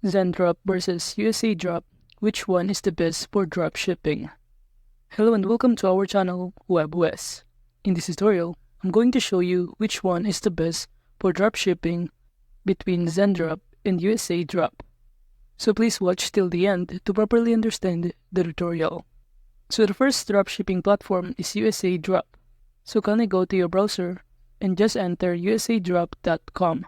Zendrop vs USAdrop, which one is the best for dropshipping? Hello and welcome to our channel, WebWes. In this tutorial, I'm going to show you which one is the best for dropshipping between Zendrop and USAdrop. So please watch till the end to properly understand the tutorial. So the first dropshipping platform is USAdrop. So kindly go to your browser and just enter usadrop.com.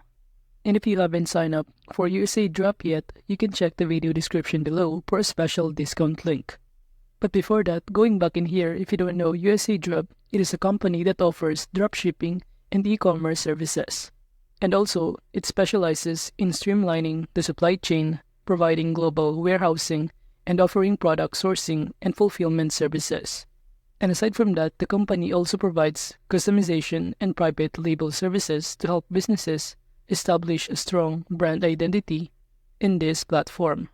And if you haven't signed up for USAdrop yet, you can check the video description below for a special discount link. But before that, going back in here, if you don't know, USAdrop, it is a company that offers dropshipping and e-commerce services. And also, it specializes in streamlining the supply chain, providing global warehousing, and offering product sourcing and fulfillment services. And aside from that, the company also provides customization and private label services to help businesses establish a strong brand identity in this platform.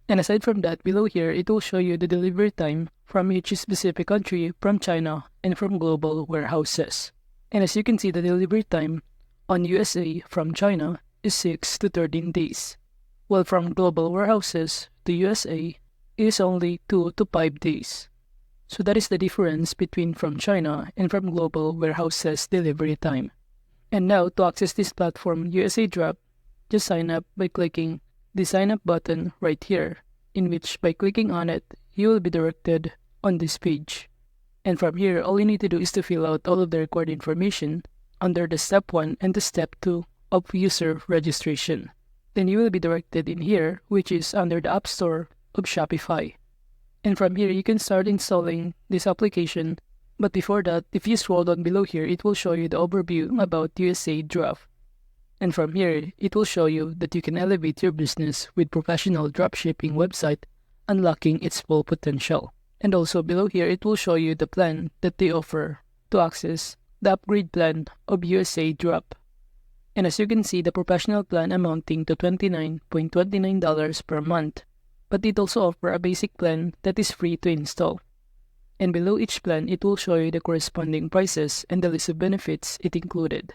And aside from that, below here, it will show you the delivery time from each specific country from China and from global warehouses. And as you can see, the delivery time on USA from China is 6 to 13 days, while from global warehouses to USA is only 2 to 5 days. So that is the difference between from China and from global warehouses delivery time. And now, to access this platform, USAdrop, just sign up by clicking the sign up button right here, in which by clicking on it, you will be directed on this page. And from here, all you need to do is to fill out all of the required information under the step 1 and the step 2 of user registration. Then you will be directed in here, which is under the App Store of Shopify. And from here, you can start installing this application. But before that, if you scroll down below here, it will show you the overview about USAdrop. And from here, it will show you that you can elevate your business with professional dropshipping website, unlocking its full potential. And also below here, it will show you the plan that they offer to access the upgrade plan of USAdrop. And as you can see, the professional plan amounting to $29.29 per month. But it also offers a basic plan that is free to install. And below each plan, it will show you the corresponding prices and the list of benefits it included.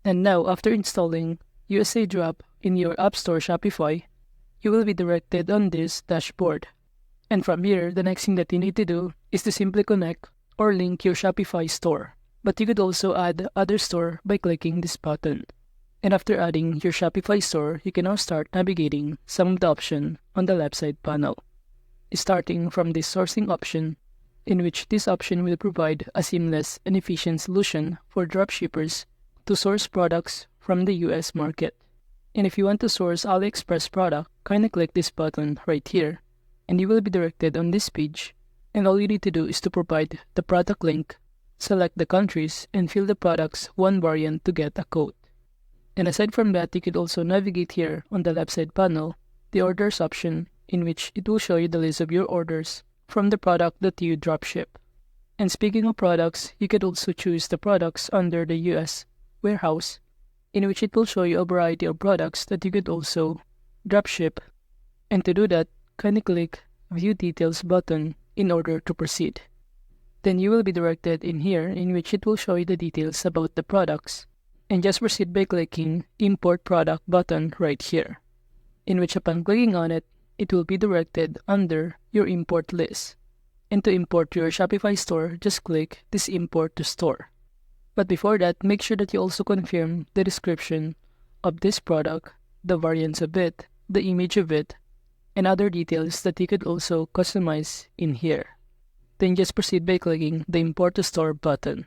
And now, after installing USAdrop in your App Store Shopify, you will be directed on this dashboard. And from here, the next thing that you need to do is to simply connect or link your Shopify store. But you could also add other store by clicking this button. And after adding your Shopify store, you can now start navigating some of the options on the left side panel. Starting from this sourcing option, in which this option will provide a seamless and efficient solution for dropshippers to source products from the US market. And if you want to source AliExpress product, kindly click this button right here, and you will be directed on this page. And all you need to do is to provide the product link, select the countries, and fill the product's one variant to get a code. And aside from that, you could also navigate here on the left side panel, the orders option, in which it will show you the list of your orders from the product that you dropship. And speaking of products, you could also choose the products under the US warehouse, in which it will show you a variety of products that you could also dropship. And to do that, kindly click View Details button in order to proceed. Then you will be directed in here, in which it will show you the details about the products. And just proceed by clicking Import Product button right here, in which upon clicking on it, it will be directed under your import list. And to import your Shopify store, just click this Import to Store. But before that, make sure that you also confirm the description of this product, the variants of it, the image of it, and other details that you could also customize in here. Then just proceed by clicking the Import to Store button.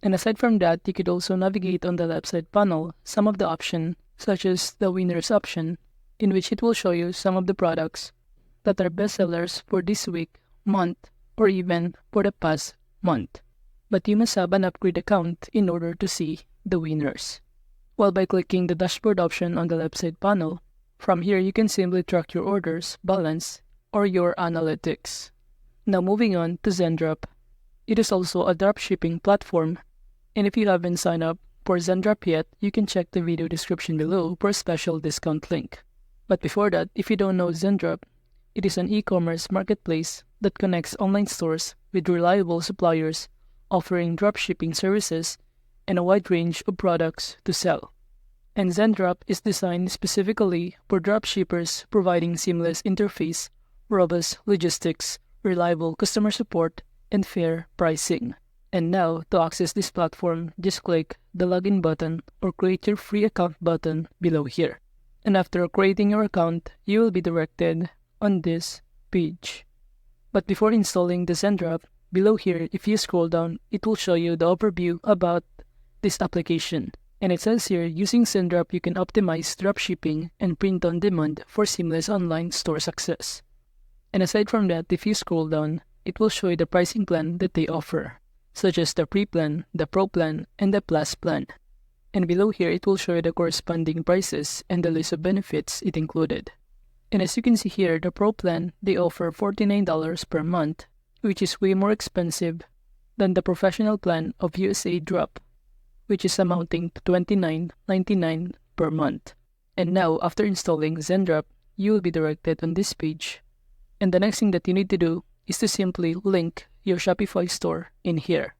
And aside from that, you could also navigate on the left side panel some of the options, such as the Winners option, in which it will show you some of the products that are bestsellers for this week, month, or even for the past month. But you must have an upgrade account in order to see the winners. Well, by clicking the dashboard option on the left side panel, from here you can simply track your orders, balance, or your analytics. Now moving on to Zendrop. It is also a dropshipping platform, and if you haven't signed up for Zendrop yet, you can check the video description below for a special discount link. But before that, if you don't know Zendrop, it is an e-commerce marketplace that connects online stores with reliable suppliers offering dropshipping services and a wide range of products to sell. And Zendrop is designed specifically for dropshippers, providing seamless interface, robust logistics, reliable customer support, and fair pricing. And now, to access this platform, just click the login button or create your free account button below here. And after creating your account, you will be directed on this page. But before installing the Zendrop, below here, if you scroll down, it will show you the overview about this application. And it says here, using Zendrop, you can optimize dropshipping and print on demand for seamless online store success. And aside from that, if you scroll down, it will show you the pricing plan that they offer, such as the pre-plan, the pro plan, and the plus plan. And below here, it will show you the corresponding prices and the list of benefits it included. And as you can see here, the pro plan, they offer $49 per month, which is way more expensive than the professional plan of USAdrop, which is amounting to $29.99 per month. And now, after installing Zendrop, you will be directed on this page. And the next thing that you need to do is to simply link your Shopify store in here.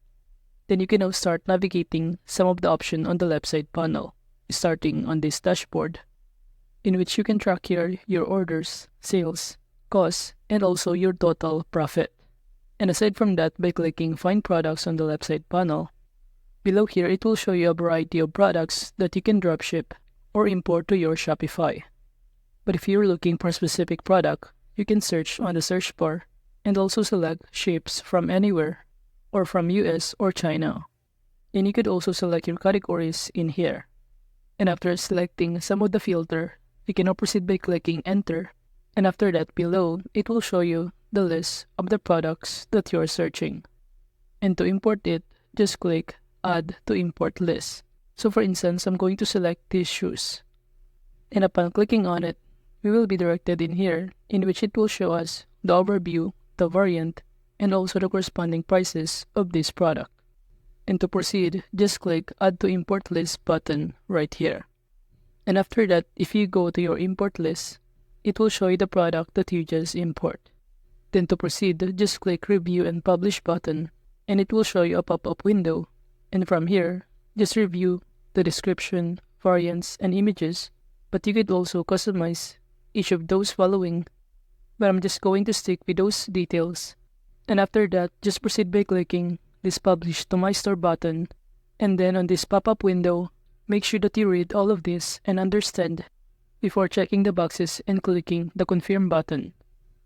Then you can now start navigating some of the options on the left side panel, starting on this dashboard, in which you can track here your orders, sales, costs, and also your total profit. And aside from that, by clicking Find Products on the left side panel, below here it will show you a variety of products that you can dropship or import to your Shopify. But if you're looking for a specific product, you can search on the search bar and also select ships from anywhere or from US or China. And you could also select your categories in here. And after selecting some of the filter, you can now proceed by clicking enter. And after that, below, it will show you the list of the products that you're searching. And to import it, just click add to import list. So for instance, I'm going to select these shoes. And upon clicking on it, we will be directed in here, in which it will show us the overview, the variant, and also the corresponding prices of this product. And to proceed, just click Add to Import List button right here. And after that, if you go to your import list, it will show you the product that you just import. Then to proceed, just click Review and Publish button, and it will show you a pop-up window. And from here, just review the description, variants, and images, but you could also customize each of those following. But I'm just going to stick with those details. And after that, just proceed by clicking this Publish to My Store button. And then on this pop-up window, make sure that you read all of this and understand before checking the boxes and clicking the Confirm button.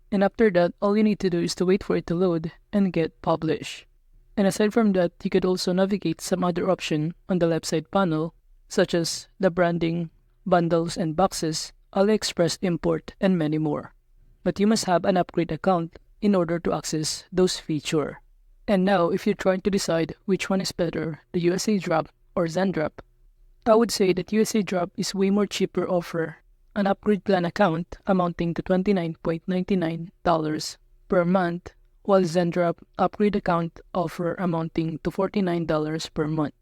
And after that, all you need to do is to wait for it to load and get published. And aside from that, you could also navigate some other option on the left side panel, such as the branding, bundles and boxes, AliExpress import, and many more. But you must have an upgrade account in order to access those features. And now, if you're trying to decide which one is better, the USAdrop or Zendrop, I would say that USAdrop is way more cheaper offer an upgrade plan account amounting to $29.99 per month, while Zendrop upgrade account offer amounting to $49 per month.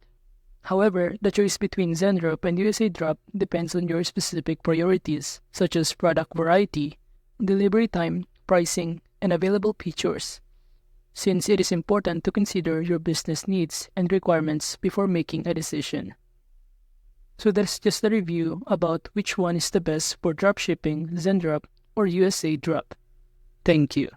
However, the choice between Zendrop and USAdrop depends on your specific priorities, such as product variety, delivery time, pricing, and available features, since it is important to consider your business needs and requirements before making a decision. So that's just a review about which one is the best for dropshipping, Zendrop or USAdrop. Thank you.